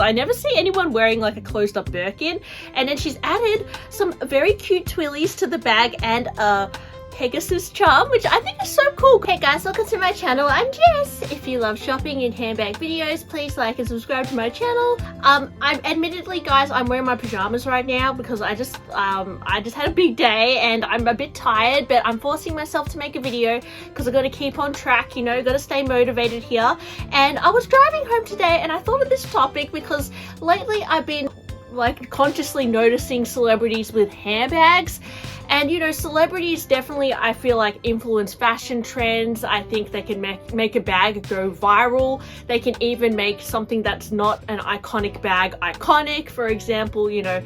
I never see anyone wearing like a closed up Birkin. And then she's added some very cute twillies to the bag and a Pegasus charm, which I think is so cool. Hey guys, welcome to my channel. I'm Jess. If you love shopping and handbag videos, please like and subscribe to my channel. I'm admittedly, guys, I'm wearing my pajamas right now because I just had a big day and I'm a bit tired, but I'm forcing myself to make a video because I got to keep on track, you know, got to stay motivated here. And I was driving home today and I thought of this topic because lately I've been like consciously noticing celebrities with handbags. And you know, celebrities definitely, I feel like, influence fashion trends. I think they can make a bag go viral. They can even make something that's not an iconic bag iconic. For example, you know,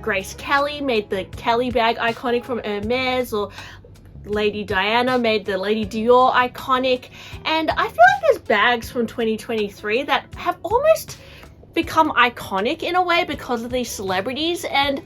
Grace Kelly made the Kelly bag iconic from Hermes, or Lady Diana made the Lady Dior iconic. And I feel like there's bags from 2023 that have almost become iconic in a way because of these celebrities. And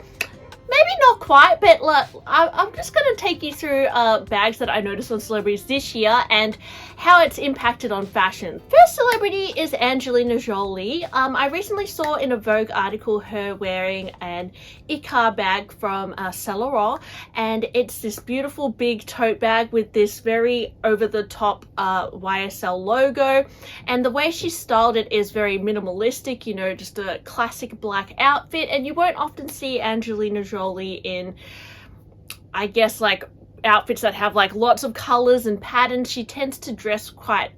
maybe not quite, but look, I'm just going to take you through bags that I noticed on celebrities this year and how it's impacted on fashion. First celebrity is Angelina Jolie. I recently saw in a Vogue article her wearing an Icare bag from Saint Laurent, and it's this beautiful big tote bag with this very over-the-top YSL logo, and the way she styled it is very minimalistic, you know, just a classic black outfit, and you won't often see Angelina Jolie in, I guess, like outfits that have like lots of colors and patterns. She tends to dress quite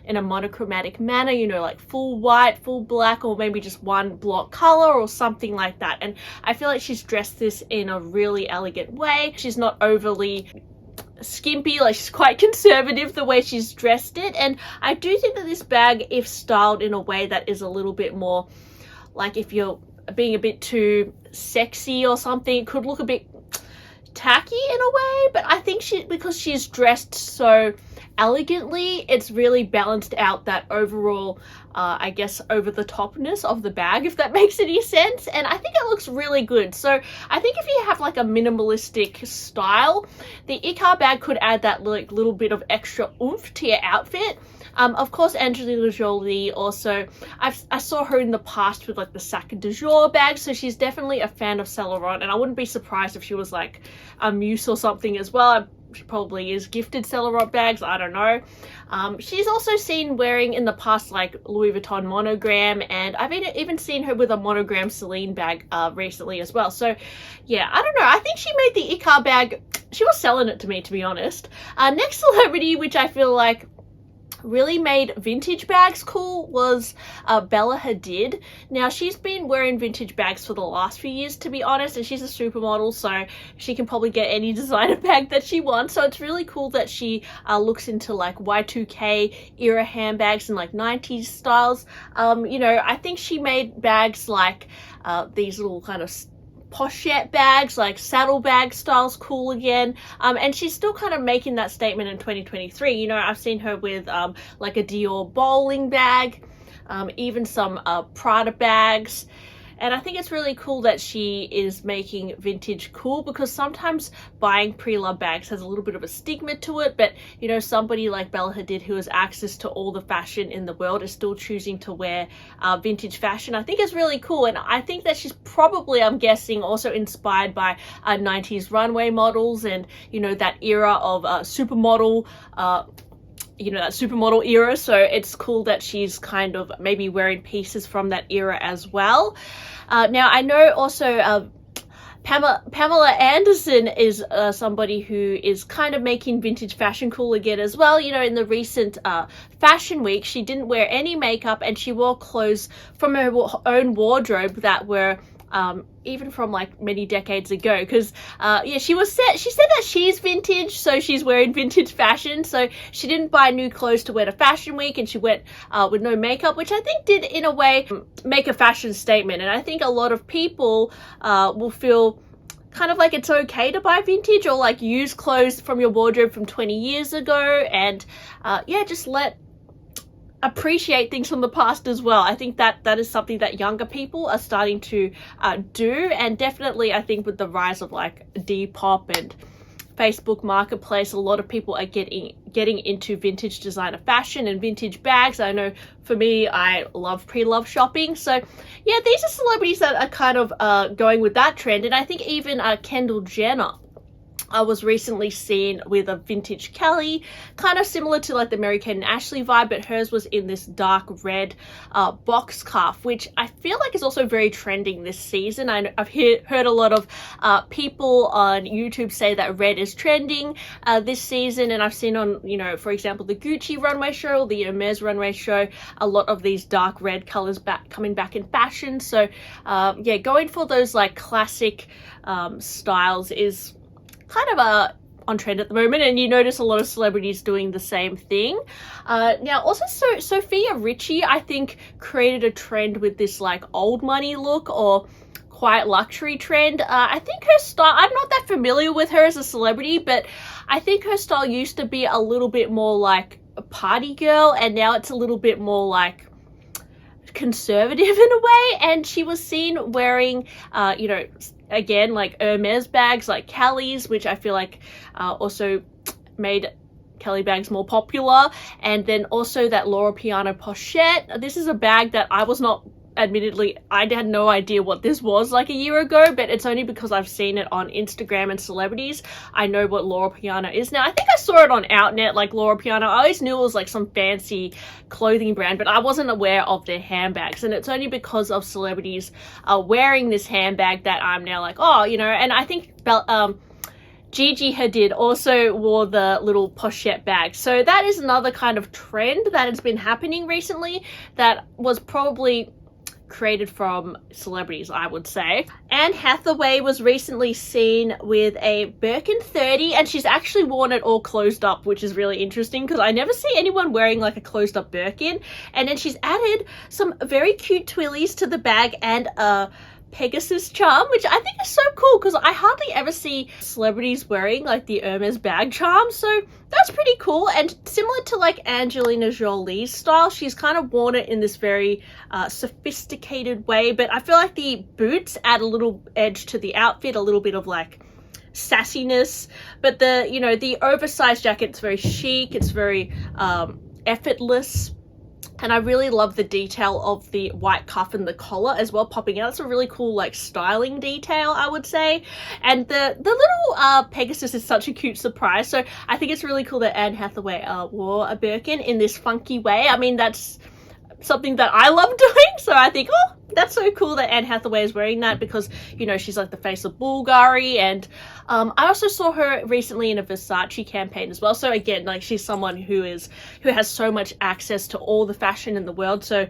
in a monochromatic manner, you know, like full white, full black, or maybe just one block color or something like that. And I feel like she's dressed this in a really elegant way. She's not overly skimpy, like she's quite conservative the way she's dressed it. And I do think that this bag, if styled in a way that is a little bit more like, if you're being a bit too sexy or something, it could look a bit tacky in a way. But I think because she's dressed so elegantly, it's really balanced out that overall I guess over the topness of the bag, if that makes any sense. And I think it looks really good. So I think if you have like a minimalistic style, the Icare bag could add that like little bit of extra oomph to your outfit. Of course, Angelina Jolie also, I saw her in the past with like the Sac de Jour bag, so she's definitely a fan of Saint Laurent, and I wouldn't be surprised if she was like a muse or something as well. She probably is gifted Saint Laurent bags, I don't know. She's also seen wearing in the past like Louis Vuitton monogram, and I've even seen her with a monogram Celine bag recently as well. So yeah, I don't know, I think she made the Icare bag, she was selling it to me, to be honest. Next celebrity, which I feel like really made vintage bags cool, was Bella Hadid. Now, she's been wearing vintage bags for the last few years, to be honest, and she's a supermodel, so she can probably get any designer bag that she wants. So it's really cool that she looks into like Y2K era handbags and like 90s styles. You know, I think she made bags like these little kind of pochette bags, like saddlebag styles, cool again. And she's still kind of making that statement in 2023. You know, I've seen her with like a Dior bowling bag, even some Prada bags. And I think it's really cool that she is making vintage cool, because sometimes buying pre-loved bags has a little bit of a stigma to it. But, you know, somebody like Bella Hadid, who has access to all the fashion in the world, is still choosing to wear vintage fashion. I think it's really cool. And I think that she's probably, I'm guessing, also inspired by 90s runway models and, you know, that era of supermodel, you know, that supermodel era. So it's cool that she's kind of maybe wearing pieces from that era as well. Now, I know also Pamela Anderson is somebody who is kind of making vintage fashion cool again as well. You know, in the recent fashion week, she didn't wear any makeup and she wore clothes from her own wardrobe that were even from like many decades ago, because yeah, she said that she's vintage, so she's wearing vintage fashion, so she didn't buy new clothes to wear to fashion week, and she went with no makeup, which I think did in a way make a fashion statement. And I think a lot of people will feel kind of like it's okay to buy vintage or like use clothes from your wardrobe from 20 years ago, and yeah, just appreciate things from the past as well. I think that is something that younger people are starting to do, and definitely I think with the rise of like Depop and Facebook marketplace, a lot of people are getting into vintage designer fashion and vintage bags. I know for me, I love pre-love shopping. So yeah, these are celebrities that are kind of going with that trend. And I think even Kendall Jenner was recently seen with a vintage Kelly, kind of similar to like the Mary-Kate and Ashley vibe, but hers was in this dark red box cuff, which I feel like is also very trending this season. I've heard a lot of people on YouTube say that red is trending this season, and I've seen on, you know, for example, the Gucci runway show, the Hermes runway show, a lot of these dark red colors coming back in fashion. So yeah, going for those like classic styles is kind of on trend at the moment, and you notice a lot of celebrities doing the same thing. Now also, Sophia Richie, I think, created a trend with this like old money look or quiet luxury trend. I think her style, I'm not that familiar with her as a celebrity, but I think her style used to be a little bit more like a party girl, and now it's a little bit more like conservative in a way. And she was seen wearing you know, again, like Hermes bags, like Kelly's, which I feel like also made Kelly bags more popular. And then also that Loro Piana pochette. This is a bag that I was not, admittedly, I had no idea what this was like a year ago, but it's only because I've seen it on Instagram and celebrities. I know what Loro Piana is now. I think I saw it on Outnet, like Loro Piana. I always knew it was like some fancy clothing brand, but I wasn't aware of their handbags. And it's only because of celebrities wearing this handbag that I'm now like, oh, you know. And I think Gigi Hadid also wore the little pochette bag. So that is another kind of trend that has been happening recently that was probably created from celebrities, I would say. Anne Hathaway was recently seen with a Birkin 30, and she's actually worn it all closed up, which is really interesting because I never see anyone wearing like a closed up Birkin. And then she's added some very cute twillies to the bag and a Pegasus charm, which I think is so cool because I hardly ever see celebrities wearing like the Hermes bag charm, so that's pretty cool. And similar to like Angelina Jolie's style, she's kind of worn it in this very sophisticated way, but I feel like the boots add a little edge to the outfit, a little bit of like sassiness. But the, you know, the oversized jacket's very chic, it's very effortless. And I really love the detail of the white cuff and the collar as well popping out. It's a really cool like styling detail, I would say. And the little Pegasus is such a cute surprise. So I think it's really cool that Anne Hathaway wore a Birkin in this funky way. I mean, that's something that I love doing. So I think, oh, that's so cool that Anne Hathaway is wearing that because, you know, she's like the face of Bulgari. And I also saw her recently in a Versace campaign as well. So again, like she's someone who has so much access to all the fashion in the world. So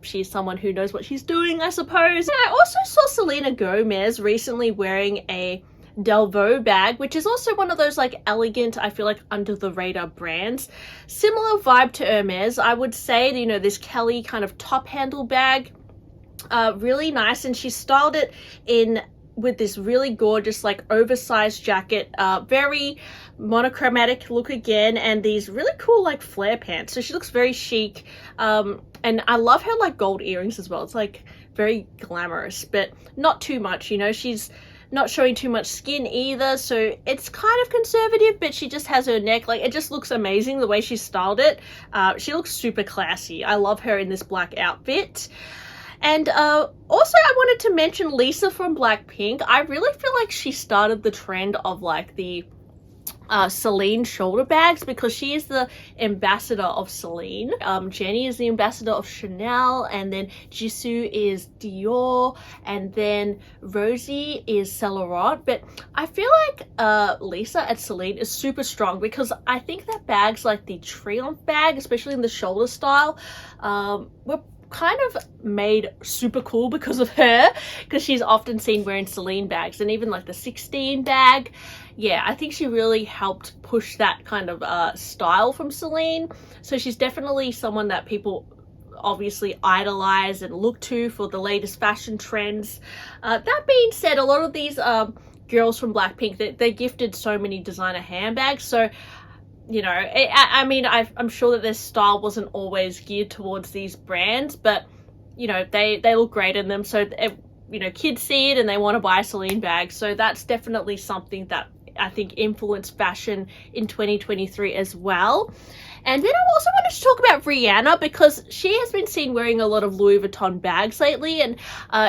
she's someone who knows what she's doing, I suppose. And I also saw Selena Gomez recently wearing a Delvaux bag, which is also one of those like elegant, I feel like under the radar brands. Similar vibe to Hermes, I would say, you know, this Kelly kind of top handle bag. Really nice, and she styled it in with this really gorgeous like oversized jacket, very monochromatic look again, and these really cool like flare pants. So she looks very chic, and I love her like gold earrings as well. It's like very glamorous, but not too much, you know. She's not showing too much skin either, so it's kind of conservative, but she just has her neck, like it just looks amazing the way she styled it. She looks super classy. I love her in this black outfit. And also I wanted to mention Lisa from Blackpink. I really feel like she started the trend of like the Celine shoulder bags because she is the ambassador of Celine. Jennie is the ambassador of Chanel, and then Jisoo is Dior, and then Rosie is Saint Laurent. But I feel like Lisa at Celine is super strong because I think that bags like the Triomphe bag, especially in the shoulder style, were kind of made super cool because of her, because she's often seen wearing Celine bags, and even like the 16 bag. Yeah, I think she really helped push that kind of style from Celine. So she's definitely someone that people obviously idolize and look to for the latest fashion trends. That being said, a lot of these girls from Blackpink, they're gifted so many designer handbags. So, you know, I mean, I'm sure that their style wasn't always geared towards these brands, but, you know, they look great in them. So, you know, kids see it and they want to buy a Celine bag. So that's definitely something that I think influenced fashion in 2023 as well. And then I also wanted to talk about Rihanna because she has been seen wearing a lot of Louis Vuitton bags lately. And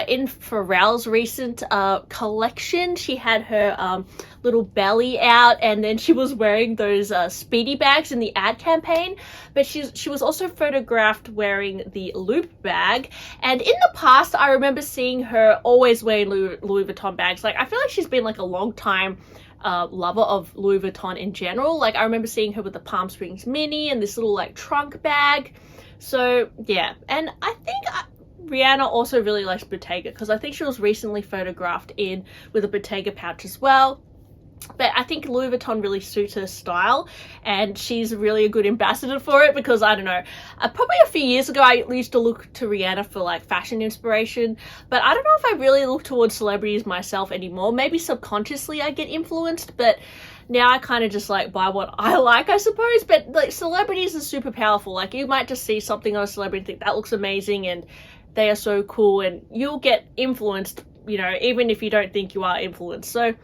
in Pharrell's recent collection, she had her little belly out, and then she was wearing those speedy bags in the ad campaign. But she was also photographed wearing the loop bag. And in the past, I remember seeing her always wearing Louis Vuitton bags. Like, I feel like she's been like a long time lover of Louis Vuitton in general. Like, I remember seeing her with the Palm Springs Mini and this little like trunk bag. So yeah, and I think Rihanna also really likes Bottega because I think she was recently photographed in with a Bottega pouch as well. But I think Louis Vuitton really suits her style, and she's really a good ambassador for it because, I don't know, probably a few years ago I used to look to Rihanna for like fashion inspiration, but I don't know if I really look towards celebrities myself anymore. Maybe subconsciously I get influenced, but now I kind of just like buy what I like, I suppose. But like, celebrities are super powerful. Like, you might just see something on a celebrity and think that looks amazing and they are so cool, and you'll get influenced, you know, even if you don't think you are influenced. So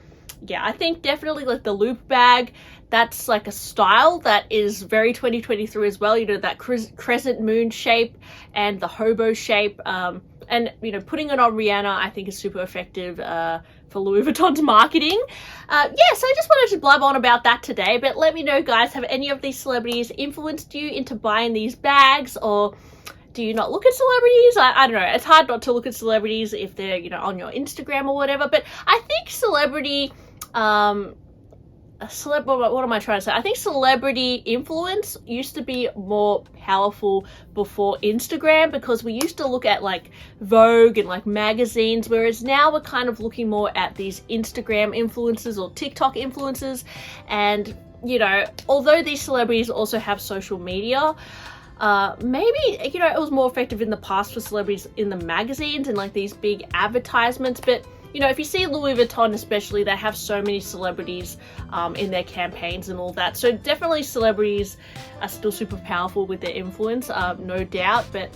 yeah, I think definitely like the loop bag, that's like a style that is very 2023 as well. You know, that crescent moon shape and the hobo shape. And, you know, putting it on Rihanna, I think is super effective for Louis Vuitton's marketing. So I just wanted to blab on about that today. But let me know, guys, have any of these celebrities influenced you into buying these bags, or do you not look at celebrities? I don't know. It's hard not to look at celebrities if they're, you know, on your Instagram or whatever. But I think what am I trying to say? I think celebrity influence used to be more powerful before Instagram, because we used to look at like Vogue and like magazines, whereas now we're kind of looking more at these Instagram influencers or TikTok influencers. And, you know, although these celebrities also have social media, maybe, you know, it was more effective in the past for celebrities in the magazines and like these big advertisements. But, you know, if you see Louis Vuitton especially, they have so many celebrities in their campaigns and all that. So definitely celebrities are still super powerful with their influence, no doubt. But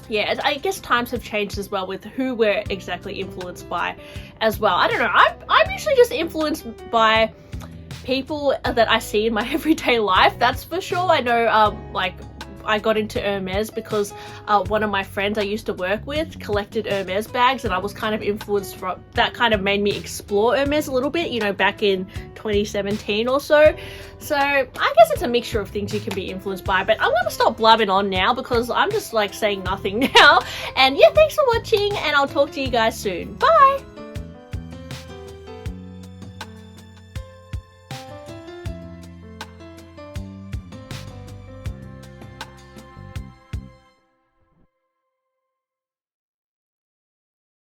yeah, I guess times have changed as well with who we're exactly influenced by as well. I don't know. I'm usually just influenced by people that I see in my everyday life, that's for sure. I know, like, I got into Hermes because one of my friends I used to work with collected Hermes bags, and I was kind of influenced from that. Kind of made me explore Hermes a little bit, you know, back in 2017 or so. So I guess it's a mixture of things you can be influenced by, but I'm gonna stop blabbing on now because I'm just like saying nothing now. And yeah, thanks for watching, and I'll talk to you guys soon. Bye.